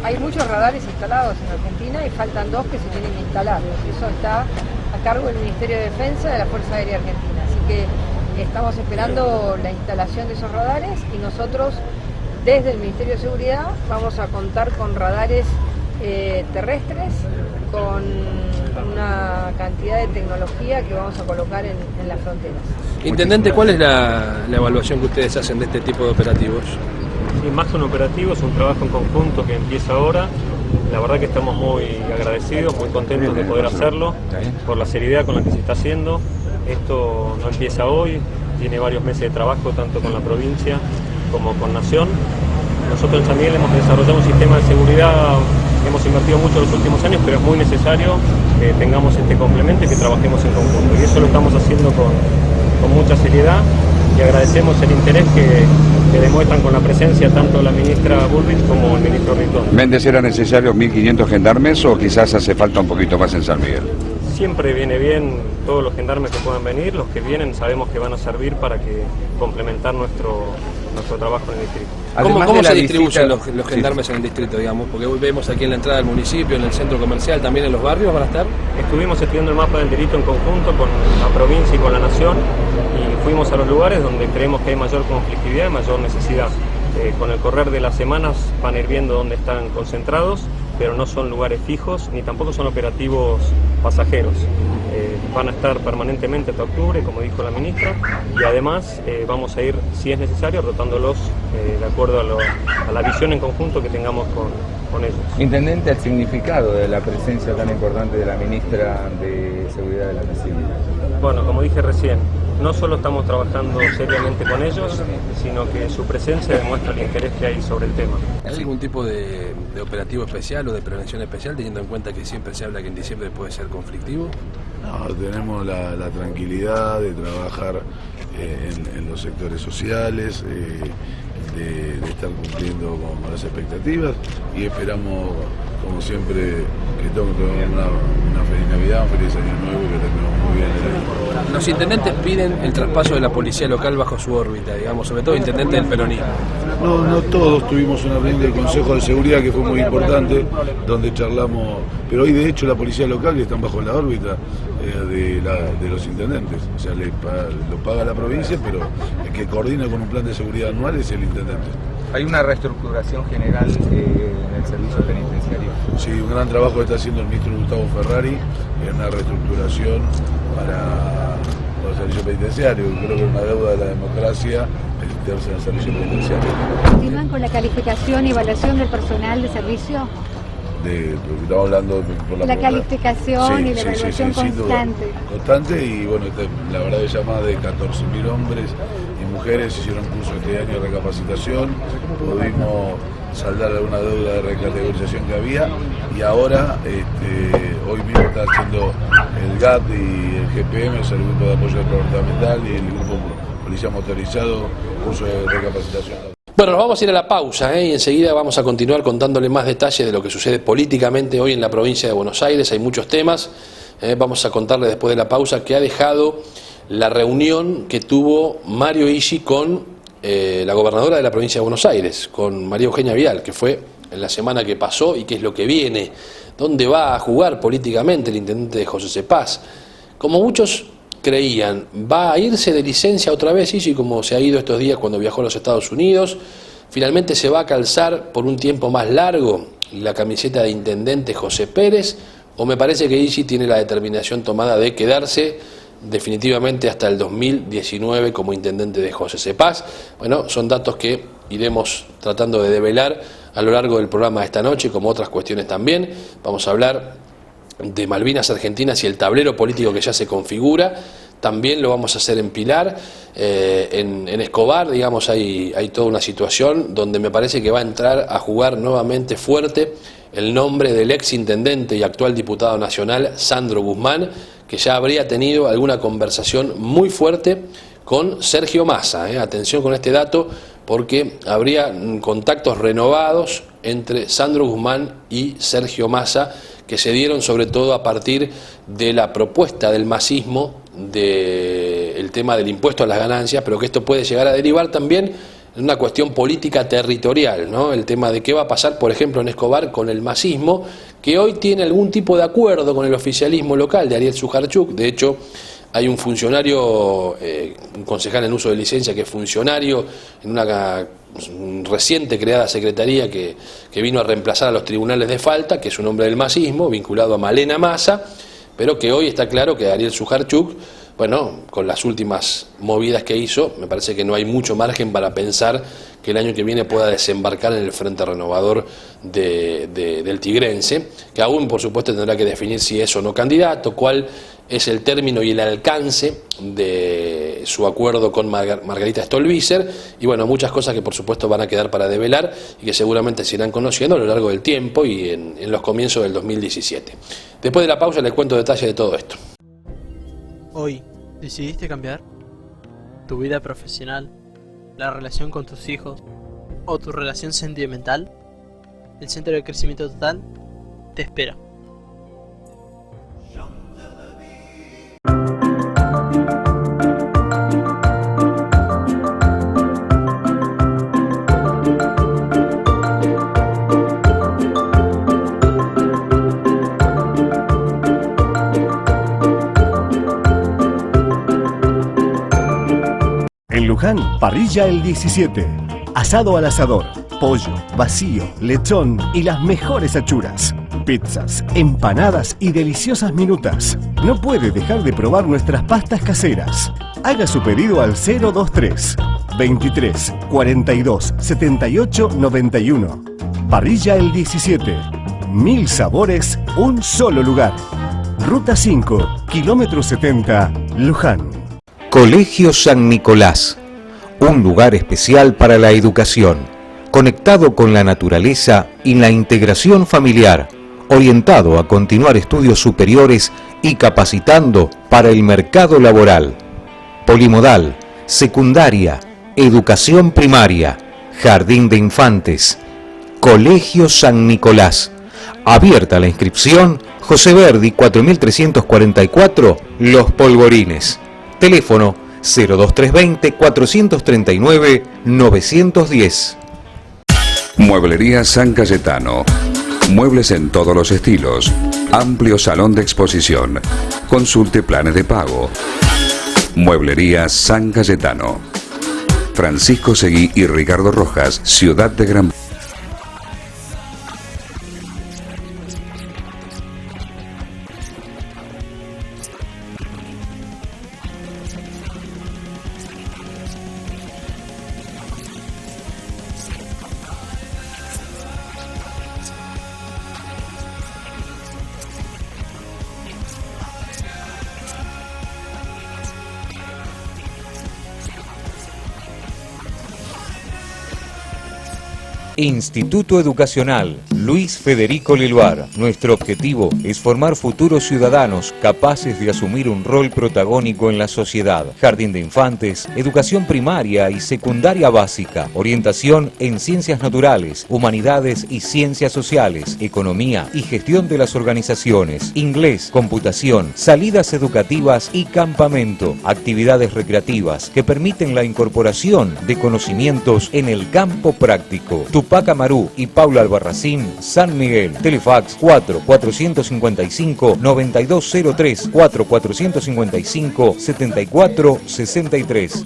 Hay muchos radares instalados en Argentina y faltan 2 que se tienen que instalar. Eso está a cargo del Ministerio de Defensa de la Fuerza Aérea Argentina. Así que estamos esperando la instalación de esos radares y nosotros desde el Ministerio de Seguridad vamos a contar con radares terrestres, con una cantidad de tecnología que vamos a colocar en las fronteras. Intendente, ¿cuál es la evaluación que ustedes hacen de este tipo de operativos? Sí, más que un operativo, es un trabajo en conjunto que empieza ahora. La verdad que estamos muy agradecidos, muy contentos de poder hacerlo, por la seriedad con la que se está haciendo. Esto no empieza hoy, tiene varios meses de trabajo tanto con la provincia como con Nación. Nosotros en San Miguel hemos desarrollado un sistema de seguridad, hemos invertido mucho en los últimos años, pero es muy necesario que tengamos este complemento y que trabajemos en conjunto. Y eso lo estamos haciendo con mucha seriedad y agradecemos el interés que demuestran con la presencia tanto la ministra Bullrich como el ministro Rincón. ¿Méndez era necesario 1.500 gendarmes o quizás hace falta un poquito más en San Miguel? Siempre viene bien todos los gendarmes que puedan venir, los que vienen sabemos que van a servir para que complementar nuestro trabajo en el distrito. ¿Cómo se distribuyen los gendarmes en el distrito, digamos? Porque hoy vemos aquí en la entrada del municipio, en el centro comercial, también en los barrios van a estar. Estuvimos estudiando el mapa del delito en conjunto con la provincia y con la Nación y fuimos a los lugares donde creemos que hay mayor conflictividad y mayor necesidad. Con el correr de las semanas van a ir viendo dónde están concentrados, pero no son lugares fijos ni tampoco son operativos pasajeros. Van a estar permanentemente hasta octubre, como dijo la ministra, y además vamos a ir, si es necesario, rotándolos de acuerdo a la visión en conjunto que tengamos con ellos. Intendente, el significado de la presencia tan importante de la ministra de Seguridad de la Nación. Bueno, como dije recién, no solo estamos trabajando seriamente con ellos, sino que su presencia demuestra el interés que hay sobre el tema. ¿Hay algún tipo de operativo especial o de prevención especial, teniendo en cuenta que siempre se habla que en diciembre puede ser conflictivo? No, tenemos la tranquilidad de trabajar en los sectores sociales, de estar cumpliendo con las expectativas y esperamos, como siempre, que todos tengamos una feliz Navidad, un feliz Año Nuevo y que tengamos muy bien el año. Los intendentes piden el traspaso de la policía local bajo su órbita, digamos, sobre todo intendente del peronismo. No todos, tuvimos una reunión del Consejo de Seguridad que fue muy importante, donde charlamos, pero hoy de hecho la policía local están bajo la órbita de los intendentes, o sea, lo paga la provincia, pero el que coordina con un plan de seguridad anual es el intendente. ¿Hay una reestructuración general en el servicio penitenciario? Sí, un gran trabajo que está haciendo el ministro Gustavo Ferrari, una reestructuración para los servicios penitenciarios. Creo que es una deuda de la democracia meterse en el servicio penitenciario. ¿Continúan con la calificación y evaluación del personal de servicio? Estamos hablando por la calificación y la evaluación constante y bueno, la verdad es que ya más de 14.000 hombres y mujeres hicieron curso este año de recapacitación, pudimos saldar alguna deuda de recategorización que había y ahora hoy mismo está haciendo el GAT y el GPM, o sea, el Grupo de Apoyo Departamental y el Grupo Policía Motorizado, curso de recapacitación. Bueno, nos vamos a ir a la pausa y enseguida vamos a continuar contándole más detalles de lo que sucede políticamente hoy en la provincia de Buenos Aires. Hay muchos temas. Vamos a contarle después de la pausa que ha dejado la reunión que tuvo Mario Ishi con la gobernadora de la provincia de Buenos Aires, con María Eugenia Vidal, que fue en la semana que pasó y qué es lo que viene, dónde va a jugar políticamente el intendente de José Cepaz. Como muchos creían, va a irse de licencia otra vez, Ishi, como se ha ido estos días cuando viajó a los Estados Unidos, finalmente se va a calzar por un tiempo más largo la camiseta de intendente José Pérez, o me parece que Ishi tiene la determinación tomada de quedarse definitivamente hasta el 2019 como intendente de José Cepaz. Bueno, son datos que iremos tratando de develar a lo largo del programa de esta noche, como otras cuestiones también. Vamos a hablar de Malvinas Argentinas y el tablero político que ya se configura. También lo vamos a hacer en Pilar, en Escobar, digamos, hay toda una situación donde me parece que va a entrar a jugar nuevamente fuerte el nombre del ex intendente y actual diputado nacional Sandro Guzmán, que ya habría tenido alguna conversación muy fuerte con Sergio Massa. Atención con este dato, porque habría contactos renovados entre Sandro Guzmán y Sergio Massa, que se dieron sobre todo a partir de la propuesta del masismo del tema del impuesto a las ganancias, pero que esto puede llegar a derivar también en una cuestión política territorial, ¿no? El tema de qué va a pasar, por ejemplo, en Escobar con el masismo, que hoy tiene algún tipo de acuerdo con el oficialismo local de Ariel Sujarchuk. De hecho, hay un funcionario, un concejal en uso de licencia, que es funcionario en una reciente creada secretaría que vino a reemplazar a los tribunales de falta, que es un hombre del masismo, vinculado a Malena Massa, pero que hoy está claro que Ariel Sujarchuk, bueno, con las últimas movidas que hizo, me parece que no hay mucho margen para pensar que el año que viene pueda desembarcar en el Frente Renovador del Tigrense, que aún por supuesto tendrá que definir si es o no candidato, cuál es el término y el alcance de su acuerdo con Margarita Stolbizer, y bueno, muchas cosas que por supuesto van a quedar para develar y que seguramente se irán conociendo a lo largo del tiempo y en los comienzos del 2017. Después de la pausa les cuento detalles de todo esto. Hoy, ¿decidiste cambiar? ¿Tu vida profesional? ¿La relación con tus hijos? ¿O tu relación sentimental? El Centro de Crecimiento Total te espera. En Luján, parrilla el 17. Asado al asador, pollo, vacío, lechón y las mejores achuras. Pizzas, empanadas y deliciosas minutas. No puede dejar de probar nuestras pastas caseras. Haga su pedido al 023 23 42 78 91. Parrilla el 17. 1000 sabores, un solo lugar. Ruta 5, kilómetro 70, Luján. Colegio San Nicolás, un lugar especial para la educación, conectado con la naturaleza y la integración familiar, orientado a continuar estudios superiores y capacitando para el mercado laboral. Polimodal, secundaria, educación primaria, jardín de infantes. Colegio San Nicolás. Abierta la inscripción, José Verdi 4344, Los Polvorines. Teléfono 02320 439 910. Mueblería San Cayetano. Muebles en todos los estilos. Amplio salón de exposición. Consulte planes de pago. Mueblería San Cayetano. Francisco Seguí y Ricardo Rojas, Ciudad de Gran... Instituto Educacional Luis Federico Liluar. Nuestro objetivo es formar futuros ciudadanos capaces de asumir un rol protagónico en la sociedad. Jardín de infantes, educación primaria y secundaria básica, orientación en ciencias naturales, humanidades y ciencias sociales, economía y gestión de las organizaciones, inglés, computación, salidas educativas y campamento, actividades recreativas que permiten la incorporación de conocimientos en el campo práctico. Tupac Amaru y Paula Albarracín, San Miguel. Telefax 4-455-9203, 4-455-7463.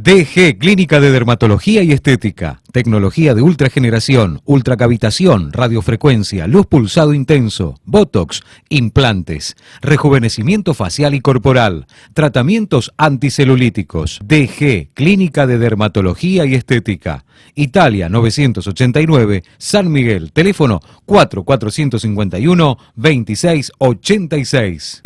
DG Clínica de Dermatología y Estética. Tecnología de ultrageneración, ultracavitación, radiofrecuencia, luz pulsado intenso, botox, implantes, rejuvenecimiento facial y corporal, tratamientos anticelulíticos. DG Clínica de Dermatología y Estética. Italia 989, San Miguel. Teléfono 4-451-2686.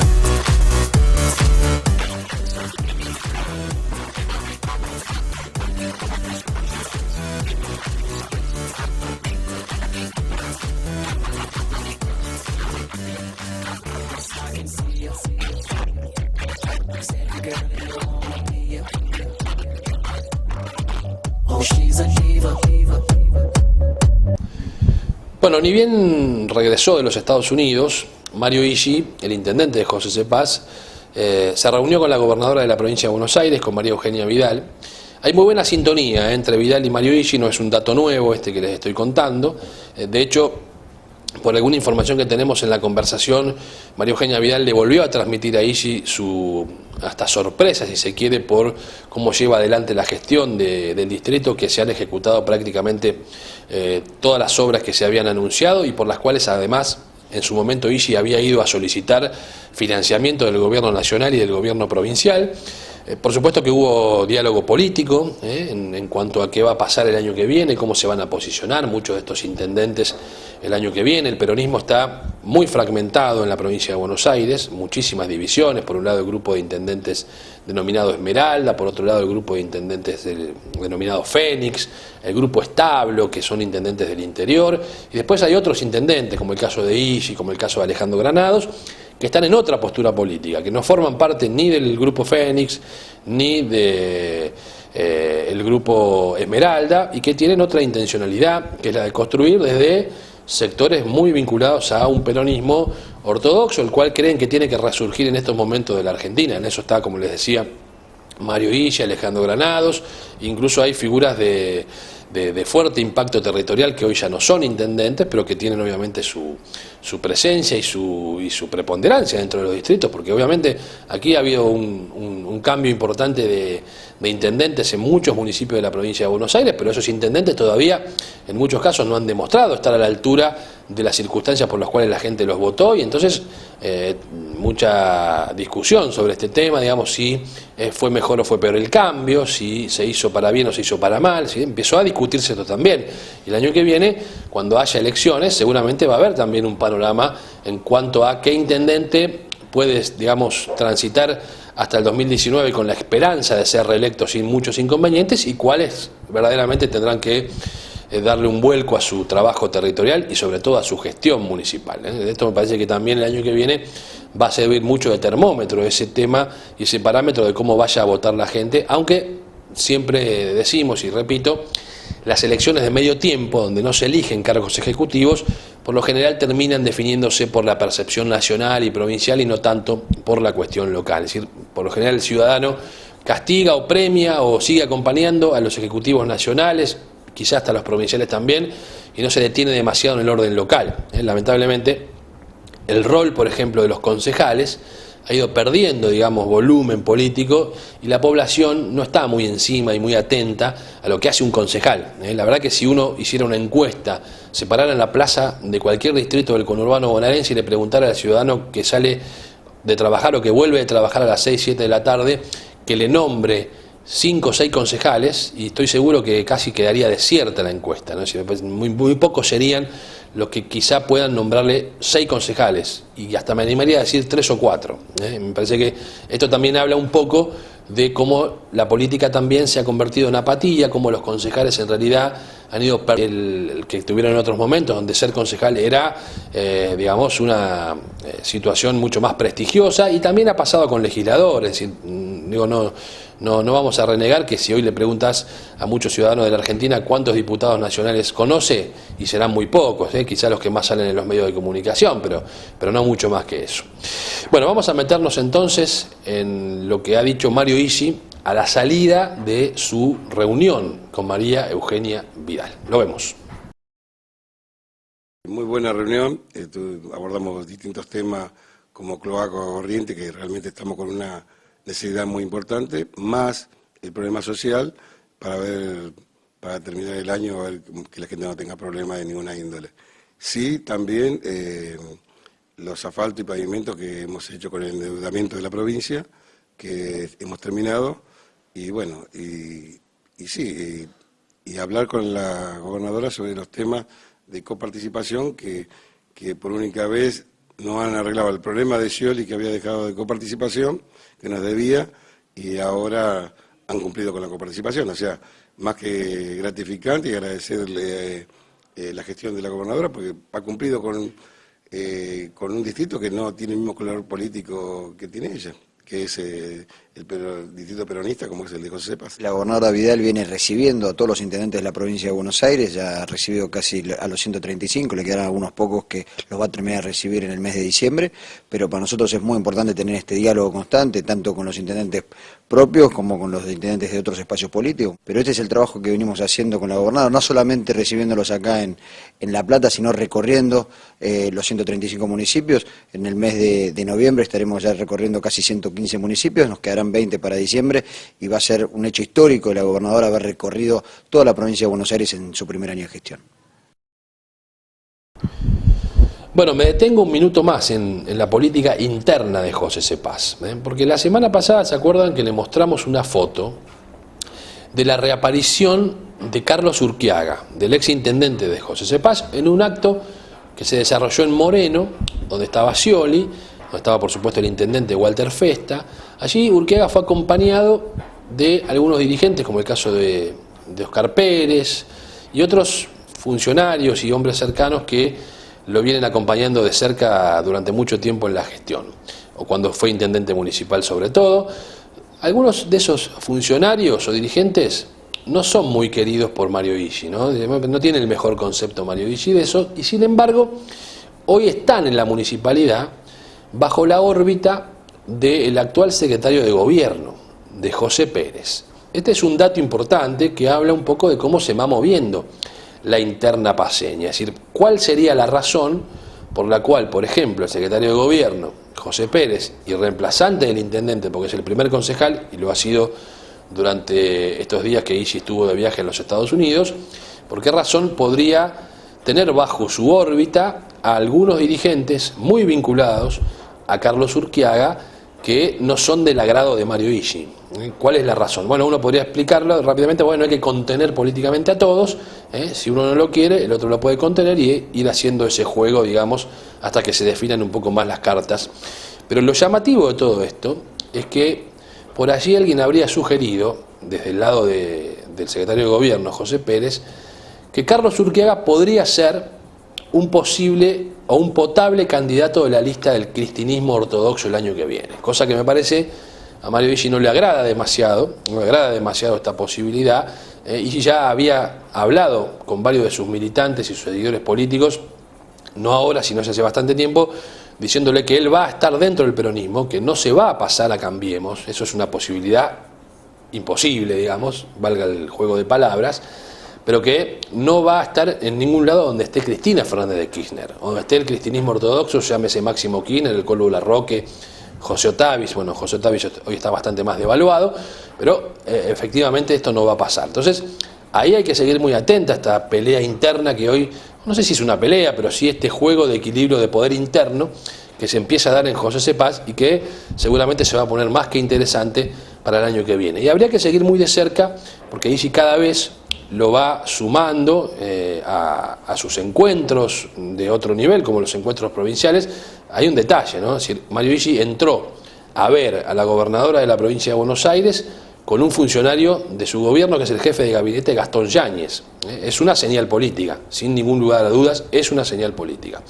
Bueno, ni bien regresó de los Estados Unidos, Mario Ishi, el intendente de José Cepaz, se reunió con la gobernadora de la provincia de Buenos Aires, con María Eugenia Vidal. Hay muy buena sintonía entre Vidal y Mario Ishi, no es un dato nuevo este que les estoy contando. De hecho, por alguna información que tenemos en la conversación, María Eugenia Vidal le volvió a transmitir a Ishi su hasta sorpresa, si se quiere, por cómo lleva adelante la gestión del distrito, que se han ejecutado prácticamente todas las obras que se habían anunciado y por las cuales además en su momento Ishi había ido a solicitar financiamiento del gobierno nacional y del gobierno provincial. Por supuesto que hubo diálogo político en cuanto a qué va a pasar el año que viene, cómo se van a posicionar muchos de estos intendentes el año que viene. El peronismo está muy fragmentado en la provincia de Buenos Aires, muchísimas divisiones, por un lado el grupo de intendentes denominado Esmeralda, por otro lado el grupo de intendentes denominado Fénix, el grupo Establo, que son intendentes del interior, y después hay otros intendentes, como el caso de Ishi, como el caso de Alejandro Granados, que están en otra postura política, que no forman parte ni del grupo Fénix, ni de el grupo Esmeralda, y que tienen otra intencionalidad, que es la de construir desde sectores muy vinculados a un peronismo ortodoxo, el cual creen que tiene que resurgir en estos momentos de la Argentina. En eso está, como les decía, Mario Ishi, Alejandro Granados, incluso hay figuras de fuerte impacto territorial que hoy ya no son intendentes, pero que tienen obviamente su presencia y su preponderancia dentro de los distritos, porque obviamente aquí ha habido un cambio importante de intendentes en muchos municipios de la provincia de Buenos Aires, pero esos intendentes todavía en muchos casos no han demostrado estar a la altura de las circunstancias por las cuales la gente los votó, y entonces mucha discusión sobre este tema, digamos, si fue mejor o fue peor el cambio, si se hizo para bien o se hizo para mal, ¿sí? Empezó a discutirse esto también, y el año que viene, cuando haya elecciones, seguramente va a haber también un panorama en cuanto a qué intendente puede, digamos, transitar hasta el 2019 con la esperanza de ser reelecto sin muchos inconvenientes, y cuáles verdaderamente tendrán que darle un vuelco a su trabajo territorial y sobre todo a su gestión municipal. Esto me parece que también el año que viene va a servir mucho de termómetro ese tema y ese parámetro de cómo vaya a votar la gente, aunque siempre decimos y repito, las elecciones de medio tiempo, donde no se eligen cargos ejecutivos, por lo general terminan definiéndose por la percepción nacional y provincial y no tanto por la cuestión local. Es decir, por lo general el ciudadano castiga o premia o sigue acompañando a los ejecutivos nacionales, quizás hasta los provinciales también, y no se detiene demasiado en el orden local. Lamentablemente, el rol, por ejemplo, de los concejales ha ido perdiendo, digamos, volumen político, y la población no está muy encima y muy atenta a lo que hace un concejal. La verdad que si uno hiciera una encuesta, se parara en la plaza de cualquier distrito del conurbano bonaerense y le preguntara al ciudadano que sale de trabajar o que vuelve de trabajar a las 6, 7 de la tarde, que le nombre 5 o 6 concejales, y estoy seguro que casi quedaría desierta la encuesta, ¿no? Muy pocos serían los que quizá puedan nombrarle 6 concejales, y hasta me animaría a decir 3 o 4. Me parece que esto también habla un poco de cómo la política también se ha convertido en apatía, cómo los concejales en realidad han ido perdiendo el que tuvieron en otros momentos, donde ser concejal era, digamos, una situación mucho más prestigiosa, y también ha pasado con legisladores. Es decir, digo, no vamos a renegar que si hoy le preguntas a muchos ciudadanos de la Argentina cuántos diputados nacionales conoce, y serán muy pocos, quizá los que más salen en los medios de comunicación, pero no mucho más que eso. Bueno, vamos a meternos entonces en lo que ha dicho Mario Ishi a la salida de su reunión con María Eugenia Vidal. Lo vemos. Muy buena reunión, abordamos distintos temas como cloaca o corriente, que realmente estamos con una necesidad muy importante, más el problema social, para terminar el año, a ver que la gente no tenga problemas de ninguna índole. Sí, también los asfaltos y pavimentos que hemos hecho con el endeudamiento de la provincia, que hemos terminado, y bueno, y hablar con la gobernadora sobre los temas de coparticipación que por única vez no han arreglado el problema de Scioli, que había dejado de coparticipación, que nos debía, y ahora han cumplido con la coparticipación. O sea, más que gratificante, y agradecerle la gestión de la gobernadora, porque ha cumplido con un distrito que no tiene el mismo color político que tiene ella, que es el el distrito peronista como es el de José Paz. La gobernadora Vidal viene recibiendo a todos los intendentes de la provincia de Buenos Aires, ya ha recibido casi a los 135, le quedan algunos pocos que los va a terminar de recibir en el mes de diciembre, pero para nosotros es muy importante tener este diálogo constante, tanto con los intendentes propios como con los intendentes de otros espacios políticos, pero este es el trabajo que venimos haciendo con la gobernadora, no solamente recibiéndolos acá en La Plata, sino recorriendo los 135 municipios. En el mes de noviembre estaremos ya recorriendo casi 115 municipios, nos quedarán 20 para diciembre y va a ser un hecho histórico de la gobernadora haber recorrido toda la provincia de Buenos Aires en su primer año de gestión. Bueno, me detengo un minuto más en la política interna de José Cepaz, porque la semana pasada, ¿se acuerdan que le mostramos una foto de la reaparición de Carlos Urquiaga, del ex intendente de José Cepaz, en un acto que se desarrolló en Moreno, donde estaba Scioli, donde estaba por supuesto el intendente Walter Festa? Allí Urquiaga fue acompañado de algunos dirigentes, como el caso de Oscar Pérez y otros funcionarios y hombres cercanos que lo vienen acompañando de cerca durante mucho tiempo en la gestión, o cuando fue intendente municipal sobre todo. Algunos de esos funcionarios o dirigentes no son muy queridos por Mario Viggi, no tiene el mejor concepto Mario Viggi de eso, y sin embargo hoy están en la municipalidad bajo la órbita del actual secretario de gobierno, de José Pérez. Este es un dato importante que habla un poco de cómo se va moviendo la interna paceña, es decir, cuál sería la razón por la cual, por ejemplo, el secretario de gobierno, José Pérez, y reemplazante del intendente, porque es el primer concejal, y lo ha sido durante estos días que Viggi estuvo de viaje en los Estados Unidos, ¿por qué razón podría tener bajo su órbita a algunos dirigentes muy vinculados a Carlos Urquiaga que no son del agrado de Mario Viggi? ¿Cuál es la razón? Bueno, uno podría explicarlo rápidamente. Bueno, hay que contener políticamente a todos, si uno no lo quiere, el otro lo puede contener y ir haciendo ese juego, digamos, hasta que se definan un poco más las cartas. Pero lo llamativo de todo esto es que por allí alguien habría sugerido, desde el lado del secretario de gobierno, José Pérez, que Carlos Urquiaga podría ser un posible o un potable candidato de la lista del cristinismo ortodoxo el año que viene, cosa que me parece a Mario Viggi no le agrada demasiado, esta posibilidad, y ya había hablado con varios de sus militantes y sus seguidores políticos, no ahora, sino ya hace bastante tiempo, diciéndole que él va a estar dentro del peronismo, que no se va a pasar a Cambiemos, eso es una posibilidad imposible, digamos, valga el juego de palabras, pero que no va a estar en ningún lado donde esté Cristina Fernández de Kirchner, donde esté el cristinismo ortodoxo, llámese Máximo Kirchner, el Colo Larroque, José Otavis. Bueno, José Otavis hoy está bastante más devaluado, pero efectivamente esto no va a pasar. Entonces, ahí hay que seguir muy atenta a esta pelea interna que hoy, no sé si es una pelea, pero sí este juego de equilibrio de poder interno que se empieza a dar en José Cepaz y que seguramente se va a poner más que interesante para el año que viene. Y habría que seguir muy de cerca, porque Viggi cada vez lo va sumando a sus encuentros de otro nivel, como los encuentros provinciales. Hay un detalle, ¿no? Es decir, Mario Viggi entró a ver a la gobernadora de la provincia de Buenos Aires con un funcionario de su gobierno, que es el jefe de gabinete, Gastón Yáñez. Es una señal política, sin ningún lugar a dudas, es una señal política.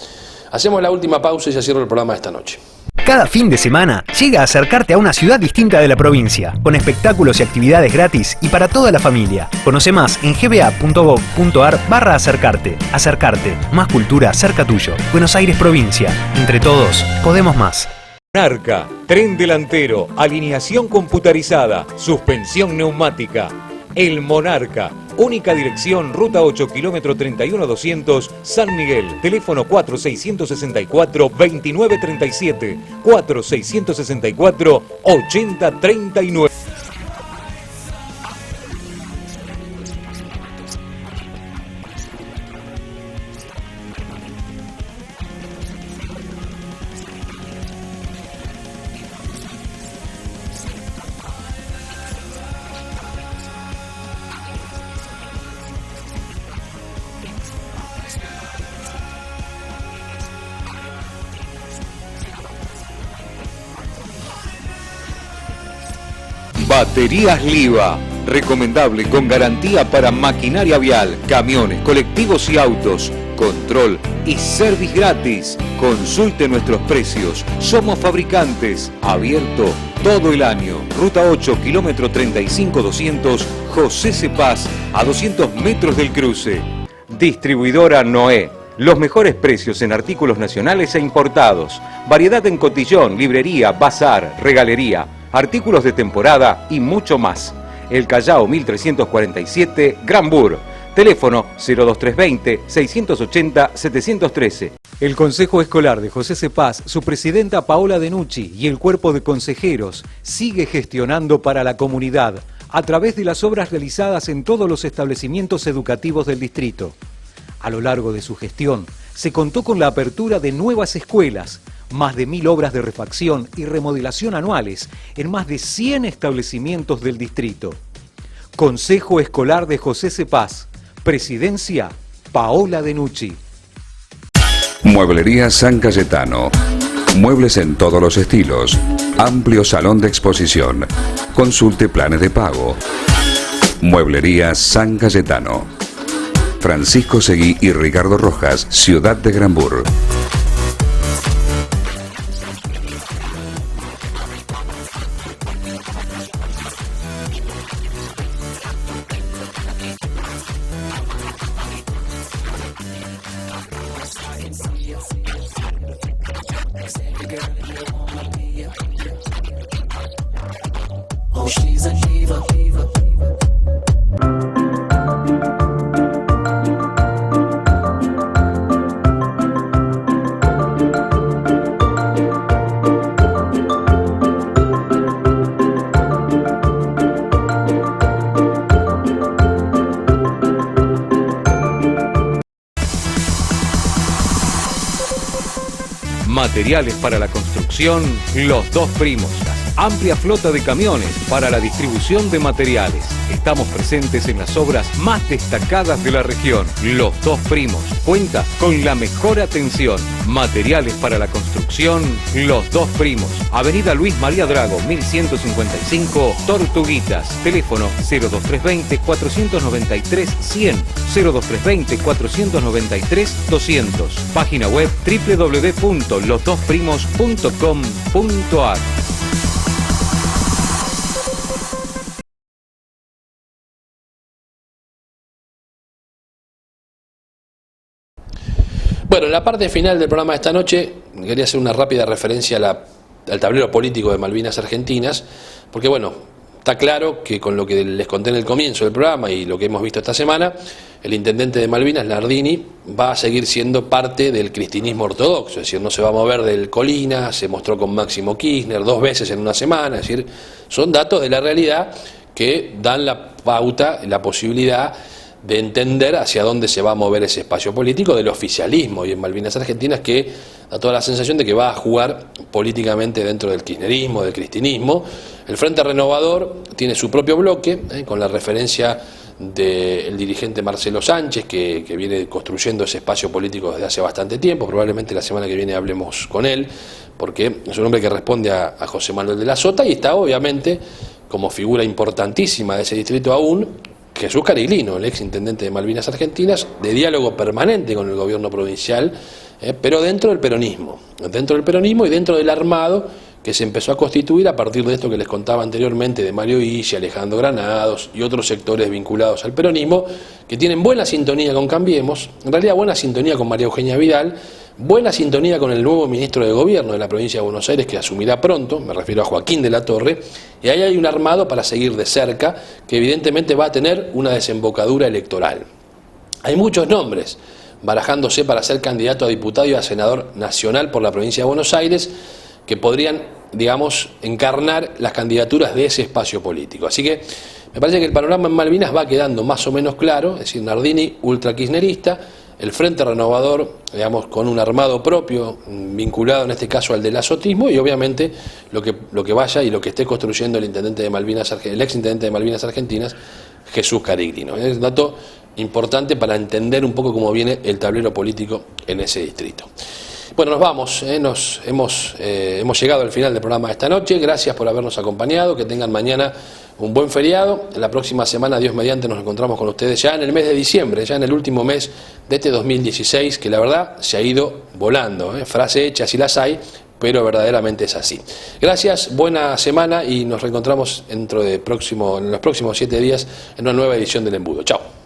Hacemos la última pausa y ya cierro el programa de esta noche. Cada fin de semana llega a acercarte a una ciudad distinta de la provincia, con espectáculos y actividades gratis y para toda la familia. Conoce más en gba.gov.ar/acercarte. Acercarte, más cultura cerca tuyo. Buenos Aires Provincia. Entre todos, podemos más. Monarca, tren delantero, alineación computarizada, suspensión neumática. El Monarca, única dirección, ruta 8, kilómetro 31200, San Miguel, teléfono 4664-2937, 4664-8039. Baterías Liva, recomendable con garantía para maquinaria vial, camiones, colectivos y autos, control y service gratis. Consulte nuestros precios, somos fabricantes, abierto todo el año. Ruta 8, kilómetro 35-200, José Cepaz, a 200 metros del cruce. Distribuidora Noé. Los mejores precios en artículos nacionales e importados. Variedad en cotillón, librería, bazar, regalería, artículos de temporada y mucho más. El Callao 1347, Granbur. Teléfono 02320-680-713. El Consejo Escolar de José Cepaz, su presidenta Paola Denucci y el cuerpo de consejeros sigue gestionando para la comunidad a través de las obras realizadas en todos los establecimientos educativos del distrito. A lo largo de su gestión, se contó con la apertura de nuevas escuelas, más de 1000 obras de refacción y remodelación anuales en más de 100 establecimientos del distrito. Consejo Escolar de José Cepaz, Presidencia Paola Denucci. Mueblería San Cayetano. Muebles en todos los estilos. Amplio salón de exposición. Consulte planes de pago. Mueblería San Cayetano. Francisco Seguí y Ricardo Rojas, Ciudad de Granbur. Materiales para la construcción, Los Dos Primos. Amplia flota de camiones para la distribución de materiales. Estamos presentes en las obras más destacadas de la región. Los Dos Primos cuenta con la mejor atención. Materiales para la construcción, Los Dos Primos. Avenida Luis María Drago, 1155, Tortuguitas. Teléfono 02320-493-100, 02320-493-200. Página web www.losdosprimos.com.ar. Bueno, en la parte final del programa de esta noche quería hacer una rápida referencia al tablero político de Malvinas Argentinas, porque bueno, está claro que con lo que les conté en el comienzo del programa y lo que hemos visto esta semana, el intendente de Malvinas, Nardini, va a seguir siendo parte del cristinismo ortodoxo, es decir, no se va a mover del Colina, se mostró con Máximo Kirchner 2 veces en una semana, es decir, son datos de la realidad que dan la pauta, la posibilidad de entender hacia dónde se va a mover ese espacio político del oficialismo y en Malvinas Argentinas, que da toda la sensación de que va a jugar políticamente dentro del kirchnerismo, del cristinismo. El Frente Renovador tiene su propio bloque, con la referencia del dirigente Marcelo Sánchez, que viene construyendo ese espacio político desde hace bastante tiempo. Probablemente la semana que viene hablemos con él, porque es un hombre que responde a José Manuel de la Sota y está obviamente como figura importantísima de ese distrito aún Jesús Cariglino, el ex intendente de Malvinas Argentinas, de diálogo permanente con el gobierno provincial, pero dentro del peronismo y dentro del armado que se empezó a constituir a partir de esto que les contaba anteriormente de Mario Illa, Alejandro Granados y otros sectores vinculados al peronismo, que tienen buena sintonía con Cambiemos, en realidad buena sintonía con María Eugenia Vidal, buena sintonía con el nuevo ministro de Gobierno de la provincia de Buenos Aires, que asumirá pronto, me refiero a Joaquín de la Torre, y ahí hay un armado para seguir de cerca, que evidentemente va a tener una desembocadura electoral. Hay muchos nombres barajándose para ser candidato a diputado y a senador nacional por la provincia de Buenos Aires, que podrían, digamos, encarnar las candidaturas de ese espacio político. Así que me parece que el panorama en Malvinas va quedando más o menos claro, es decir, Nardini ultra-kirchnerista, el Frente Renovador, digamos, con un armado propio, vinculado en este caso al del azotismo, y obviamente lo que vaya y lo que esté construyendo el intendente de Malvinas, el ex intendente de Malvinas Argentinas, Jesús Cariglino. Es un dato importante para entender un poco cómo viene el tablero político en ese distrito. Bueno, nos vamos, hemos llegado al final del programa de esta noche. Gracias por habernos acompañado, que tengan mañana un buen feriado. En la próxima semana, Dios mediante, nos encontramos con ustedes ya en el mes de diciembre, ya en el último mes de este 2016, que la verdad se ha ido volando. Frase hecha, si las hay, pero verdaderamente es así. Gracias, buena semana y nos reencontramos en los próximos 7 días en una nueva edición del Embudo. Chao.